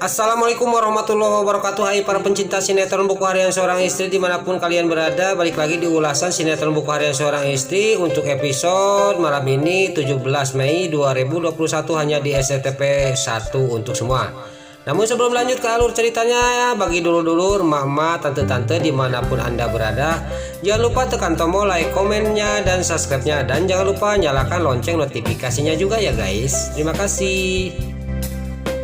Assalamualaikum warahmatullahi wabarakatuh. Hai para pencinta sinetron Buku Harian Seorang Istri dimanapun kalian berada, balik lagi di ulasan sinetron Buku Harian Seorang Istri untuk episode malam ini 17 Mei 2021 hanya di SCTV 1 untuk semua. Namun sebelum lanjut ke alur ceritanya, bagi dulur-dulur, emak-emak, tante-tante dimanapun anda berada, jangan lupa tekan tombol like, komennya, dan subscribe-nya, dan jangan lupa nyalakan lonceng notifikasinya juga ya guys. Terima kasih.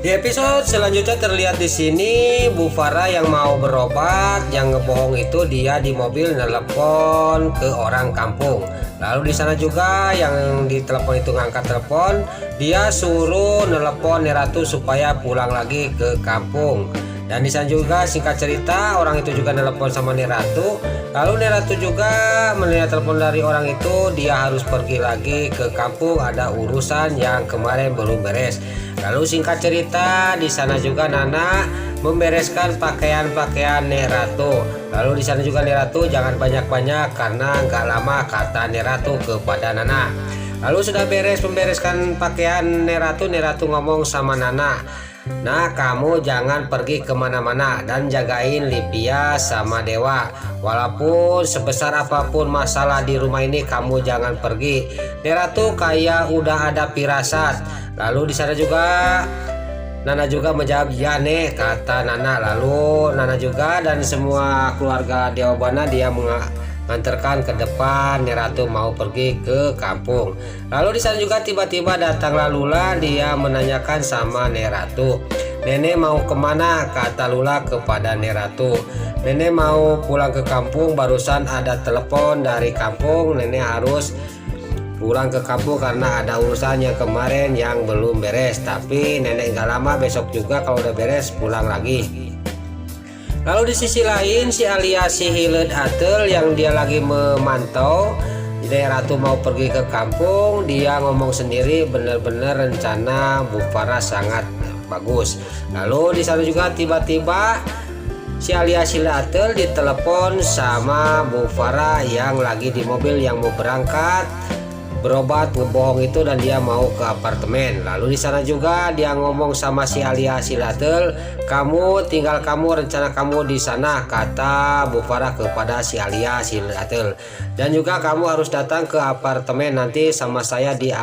Di episode selanjutnya terlihat di sini Bu Farah yang mau berobat, yang ngebohong itu dia di mobil nelpon ke orang kampung. Lalu di sana juga yang ditelepon itu ngangkat telepon, dia suruh nelpon Neratu supaya pulang lagi ke kampung. Dan di sana juga singkat cerita orang itu juga nelpon sama Neratu. Lalu Neratu juga melihat telepon dari orang itu, dia harus pergi lagi ke kampung, ada urusan yang kemarin belum beres. Lalu singkat cerita di sana juga Nana membereskan pakaian-pakaian Neratu. Lalu di sana juga Neratu jangan banyak-banyak karena nggak lama, kata Neratu kepada Nana. Lalu sudah beres membereskan pakaian Neratu, Neratu ngomong sama Nana, "Nah, kamu jangan pergi kemana-mana dan jagain Livia sama Dewa. Walaupun sebesar apapun masalah di rumah ini, kamu jangan pergi." Neratu kayak udah ada firasat. Lalu di sana juga Nana juga menjawab, "Ya nih," kata Nana. Lalu Nana juga dan semua keluarga Dewa Bana dia mengantarkan ke depan. Neratu mau pergi ke kampung. Lalu di sana juga tiba-tiba datanglah Lula, dia menanyakan sama Neratu, "Nenek mau kemana?" kata Lula kepada Neratu. "Nenek mau pulang ke kampung, barusan ada telepon dari kampung, nenek harus pulang ke kampung karena ada urusan yang kemarin yang belum beres. Tapi nenek nggak lama, besok juga kalau udah beres pulang lagi." Lalu di sisi lain si Alia si Hilet Atel yang dia lagi memantau Neratu mau pergi ke kampung, dia ngomong sendiri benar-benar rencana Bu Farah sangat bagus. Lalu di sana juga tiba-tiba si Alia si Hilet Atel ditelepon sama Bu Farah yang lagi di mobil yang mau berangkat berobat ngebohong itu dan dia mau ke apartemen. Lalu di sana juga dia ngomong sama si Alia si Latel, kamu rencana kamu di sana, kata Bu Farah kepada si Alia si Latel. Dan juga kamu harus datang ke apartemen nanti sama saya di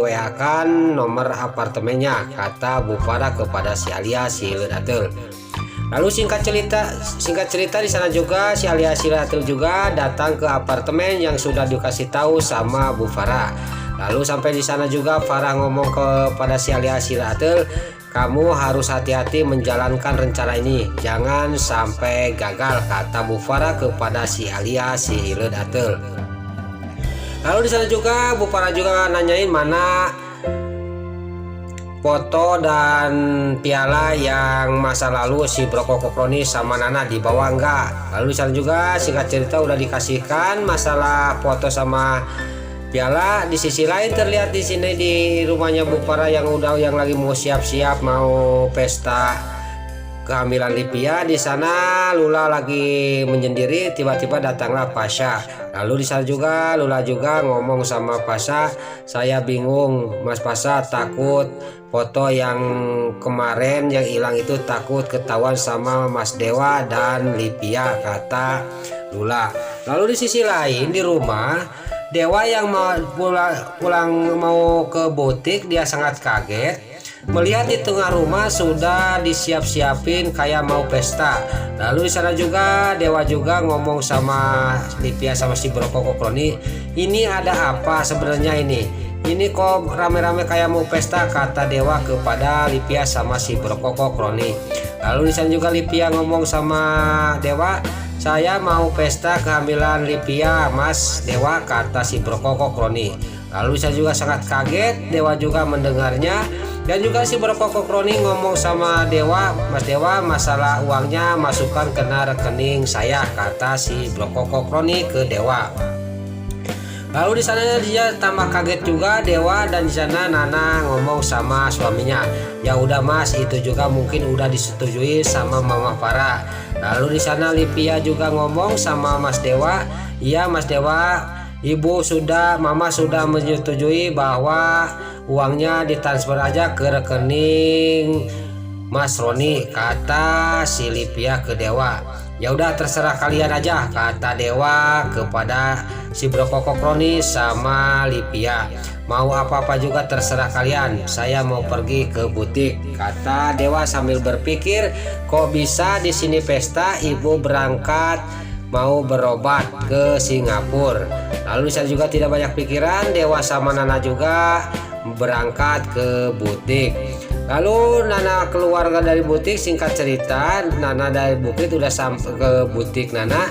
WA kan nomor apartemennya, kata Bu Farah kepada si Alia si Latel. Lalu singkat cerita di sana juga si Alia Silatul juga datang ke apartemen yang sudah dikasih tahu sama Bu Farah. Lalu sampai di sana juga Farah ngomong kepada si Alia Silatul, "Kamu harus hati-hati menjalankan rencana ini, jangan sampai gagal," kata Bu Farah kepada si Alia Silatul. Lalu di sana juga Bu Farah juga nanyain mana foto dan piala yang masa lalu si Broko Kokroni sama Nana dibawa enggak. Lalu di sana juga singkat cerita udah dikasihkan masalah foto sama piala. Di sisi lain terlihat di sini di rumahnya Bu Farah yang lagi mau siap-siap mau pesta kehamilan Livia. Di sana Lula lagi menyendiri, tiba-tiba datanglah Pasha. Lalu di sana juga Lula juga ngomong sama Pasha, "Saya bingung Mas Pasha, takut foto yang kemarin yang hilang itu takut ketahuan sama Mas Dewa dan Livia," kata Lula. Lalu di sisi lain di rumah Dewa yang mau pulang mau ke butik, dia sangat kaget melihat di tengah rumah sudah disiap-siapin kayak mau pesta. Lalu di sana juga Dewa juga ngomong sama Livia sama si Broko Kokroni, "Ini ada apa sebenarnya ini? Ini kok rame-rame kayak mau pesta," kata Dewa kepada Livia sama si Broko Kokroni. Lalu di sana juga Livia ngomong sama Dewa, "Saya mau pesta kehamilan Livia Mas Dewa," kata si Broko Kokroni. Lalu saya juga sangat kaget, Dewa juga mendengarnya. Dan juga si Broko Kokroni ngomong sama Dewa, "Mas Dewa, masalah uangnya masukkan ke rekening saya," kata si Broko Kokroni ke Dewa. Lalu di sana dia tambah kaget juga Dewa, dan di sana Nana ngomong sama suaminya, "Ya udah Mas, itu juga mungkin udah disetujui sama Mama Farah." Lalu di sana Livia juga ngomong sama Mas Dewa, "Iya Mas Dewa, Mama sudah menyetujui bahwa uangnya ditransfer aja ke rekening Mas Roni, kata si Lipia ke Dewa. Ya udah terserah kalian aja, kata Dewa kepada si Brokokok Roni sama Lipia. Mau apa-apa juga terserah kalian, saya mau pergi ke butik, kata Dewa sambil berpikir, kok bisa di sini pesta, ibu berangkat mau berobat ke Singapura. Lalu saya juga tidak banyak pikiran, Dewa sama Nana juga berangkat ke butik. Lalu Nana keluarga dari butik, singkat cerita Nana dari butik udah sampai ke butik Nana.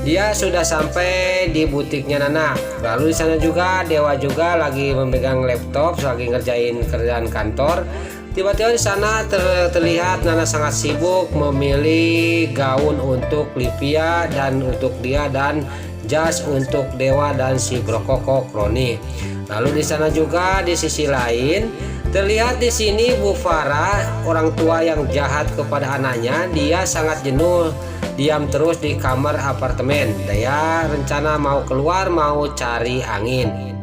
Dia sudah sampai di butiknya Nana. Lalu di sana juga Dewa juga lagi memegang laptop, lagi ngerjain kerjaan kantor. Tiba-tiba di sana terlihat Nana sangat sibuk memilih gaun untuk Lipia dan untuk dia dan jas untuk Dewa dan si Brokokok Roni. Lalu di sana juga di sisi lain terlihat di sini Bu Farah, orang tua yang jahat kepada anaknya. Dia sangat jenuh diam terus di kamar apartemen. Dia rencana mau keluar, mau cari angin.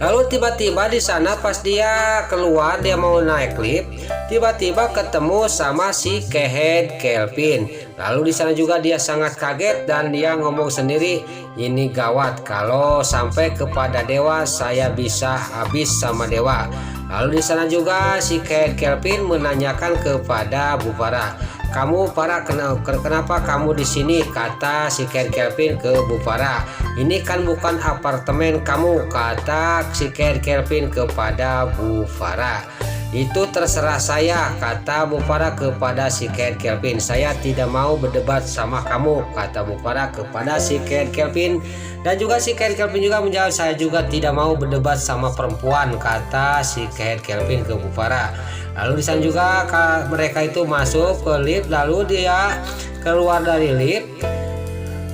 Lalu tiba-tiba di sana pas dia keluar, dia mau naik lift, tiba-tiba ketemu sama si Kehed Kelvin. Lalu di sana juga dia sangat kaget dan dia ngomong sendiri, ini gawat, kalau sampai kepada Dewa saya bisa habis sama Dewa. Lalu di sana juga si Kehed Kelvin menanyakan kepada Bu Farah, kamu Farah kenapa kamu di sini? Kata si Kehed Kelvin ke Bu Farah. Ini kan bukan apartemen kamu, kata si Kehed Kelvin kepada Bu Farah. Itu terserah saya, kata Bu Farah kepada si Kehed Kelvin. Saya tidak mau berdebat sama kamu, kata Bu Farah kepada si Kehed Kelvin. Dan juga si Kehed Kelvin juga menjawab, saya juga tidak mau berdebat sama perempuan, kata si Kehed Kelvin ke Bu Farah. Lalu di sana juga mereka itu masuk ke lift, lalu dia keluar dari lift.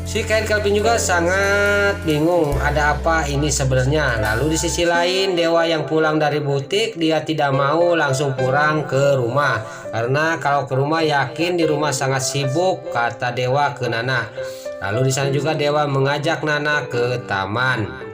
Si Kehed Kelvin juga sangat bingung, ada apa ini sebenarnya. Lalu di sisi lain Dewa yang pulang dari butik, dia tidak mau langsung pulang ke rumah, karena kalau ke rumah yakin di rumah sangat sibuk, kata Dewa ke Nana. Lalu di sana juga Dewa mengajak Nana ke taman.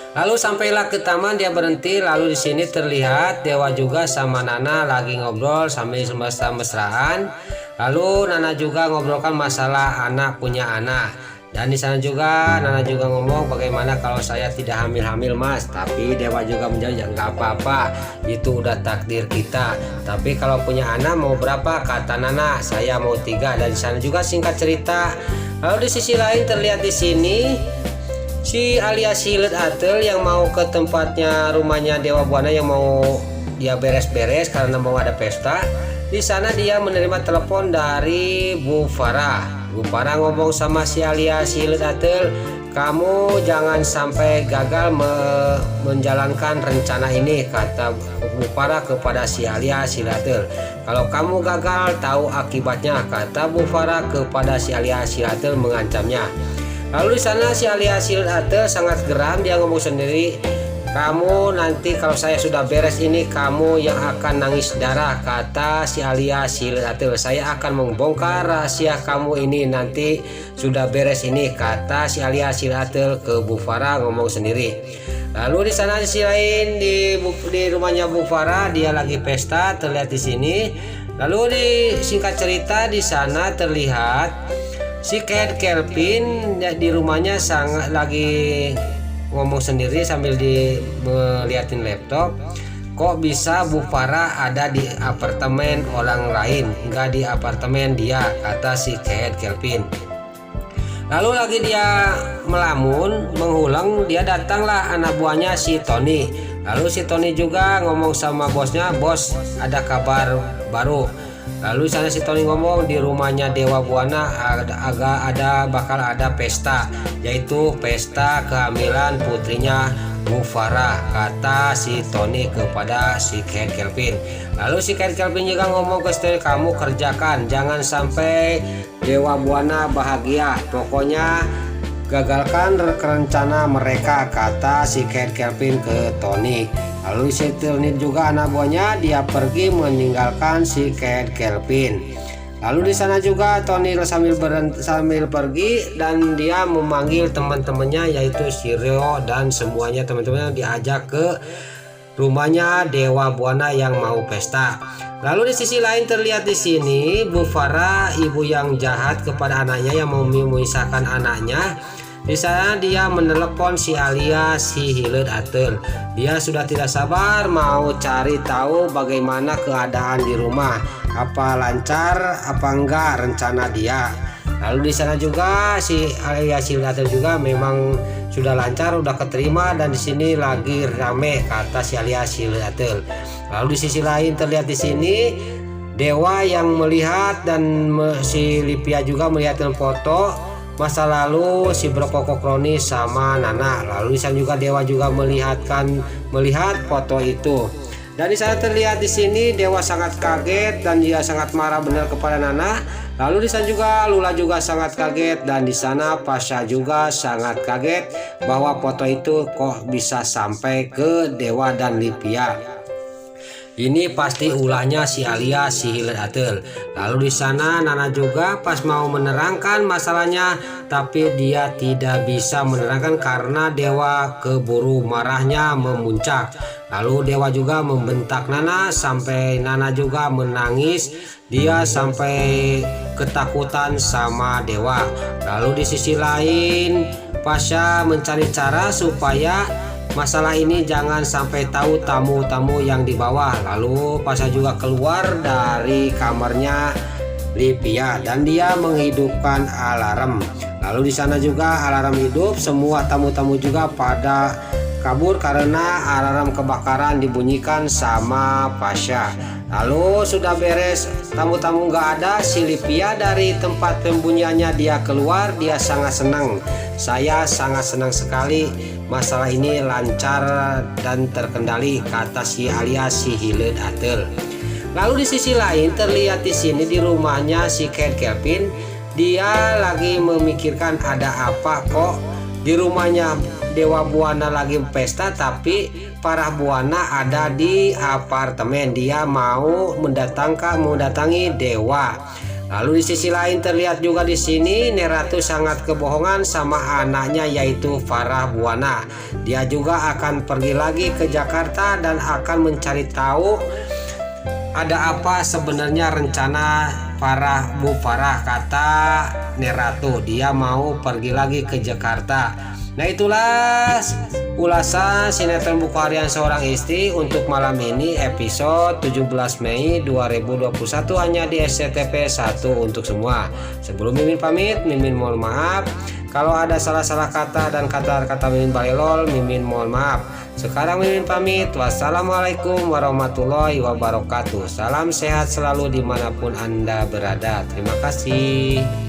Lalu sampailah ke taman, dia berhenti. Lalu di sini terlihat Dewa juga sama Nana lagi ngobrol sambil mesra-mesraan. Lalu Nana juga ngobrolkan masalah anak punya anak. Dan di sana juga Nana juga ngomong, bagaimana kalau saya tidak hamil-hamil Mas? Tapi Dewa juga menjawab, ya nggak apa-apa, itu udah takdir kita. Tapi kalau punya anak mau berapa? Kata Nana, saya mau 3. Dan di sana juga singkat cerita. Lalu di sisi lain terlihat di sini si alias Silet Atel yang mau ke tempatnya rumahnya Dewa Buana, yang mau dia beres-beres karena mau ada pesta. Di sana dia menerima telepon dari Bu Farah. Bu Farah ngomong sama si alias Silet Atel, kamu jangan sampai gagal menjalankan rencana ini, kata Bu Farah kepada si alias Silet Atel. Kalau kamu gagal tahu akibatnya, kata Bu Farah kepada si alias Silet Atel mengancamnya. Lalu di sana si alias Silet Atel sangat geram, dia ngomong sendiri, kamu nanti kalau saya sudah beres ini kamu yang akan nangis darah, kata si alias Silet Atel. Saya akan membongkar rahasia kamu ini nanti sudah beres ini, kata si alias Silet Atel ke Bu Farah ngomong sendiri. Lalu di sana di sisi lain di rumahnya Bu Farah, dia lagi pesta terlihat di sini. Lalu di singkat cerita di sana terlihat si Kehed Kelvin di rumahnya sangat lagi ngomong sendiri sambil melihatin laptop. Kok bisa Bu Farah ada di apartemen orang lain, enggak di apartemen dia, kata si Kehed Kelvin. Lalu lagi dia melamun mengulang, dia datanglah anak buahnya si Tony. Lalu si Tony juga ngomong sama bosnya, bos ada kabar baru. Lalu sana si Tony ngomong, di rumahnya Dewa Buana bakal ada pesta, yaitu pesta kehamilan putrinya Bu Farah, kata si Tony kepada si Kehed Kelvin. Lalu si Kehed Kelvin juga ngomong ke Tony, kamu kerjakan, jangan sampai Dewa Buana bahagia, pokoknya gagalkan rencana mereka, kata si Kehed Kelvin ke Tony. Lalu si Tony juga anak buahnya, dia pergi meninggalkan si Kehed Kelvin. Lalu di sana juga Tony sambil pergi dan dia memanggil teman-temannya yaitu si Rio dan semuanya teman-temannya diajak ke rumahnya Dewa Buana yang mau pesta. Lalu di sisi lain terlihat di sini Bu Farah, ibu yang jahat kepada anaknya yang mau memisahkan anaknya. Di sana dia menelepon si Alia si Hileud Ateul. Dia sudah tidak sabar mau cari tahu bagaimana keadaan di rumah. Apa lancar apa enggak rencana dia. Lalu di sana juga si Alia si Hileud Ateul juga memang sudah lancar, udah keterima, dan di sini lagi rame kata si Alia si Hileud Ateul. Lalu di sisi lain terlihat di sini Dewa yang melihat dan si Lipia juga melihat foto masa lalu si Brokoko Kroni sama Nana. Lalu di sana juga Dewa juga melihat foto itu. Dan di sana terlihat di sini Dewa sangat kaget dan dia sangat marah benar kepada Nana. Lalu di sana juga Lula juga sangat kaget, dan di sana Pasha juga sangat kaget bahwa foto itu kok bisa sampai ke Dewa dan Lipia. Ini pasti ulahnya si Alia si Hileud Ateul. Lalu di sana Nana juga pas mau menerangkan masalahnya, tapi dia tidak bisa menerangkan karena Dewa keburu marahnya memuncak. Lalu Dewa juga membentak Nana sampai Nana juga menangis. Dia sampai ketakutan sama Dewa. Lalu di sisi lain Pasha mencari cara supaya masalah ini jangan sampai tahu tamu-tamu yang di bawah. Lalu Pasha juga keluar dari kamarnya Lipia dan dia menghidupkan alarm. Lalu di sana juga alarm hidup, semua tamu-tamu juga pada kabur karena alarm kebakaran dibunyikan sama Pasha. Lalu sudah beres, tamu-tamu nggak ada, si Lipia dari tempat pembunyiannya dia keluar. Dia sangat senang. Saya sangat senang sekali masalah ini lancar dan terkendali kata si Alia si Hileud Ateul. Lalu di sisi lain terlihat di sini di rumahnya si Ken Kelvin. Dia lagi memikirkan ada apa kok di rumahnya Dewa Buana lagi pesta, tapi Farah Buana ada di apartemen. Dia mau mendatangi Dewa. Lalu di sisi lain terlihat juga di sini Neratu sangat kebohongan sama anaknya yaitu Farah Buana. Dia juga akan pergi lagi ke Jakarta dan akan mencari tahu ada apa sebenarnya rencana Bu Farah kata Neratu. Dia mau pergi lagi ke Jakarta. Nah itulah ulasan sinetron Buku Harian Seorang Istri untuk malam ini episode 17 Mei 2021 hanya di SCTV 1 untuk semua. Sebelum Mimin pamit, Mimin mohon maaf kalau ada salah-salah kata dan kata-kata Mimin balelol, Mimin mohon maaf. Sekarang Mimin pamit. Wassalamualaikum warahmatullahi wabarakatuh. Salam sehat selalu dimanapun Anda berada. Terima kasih.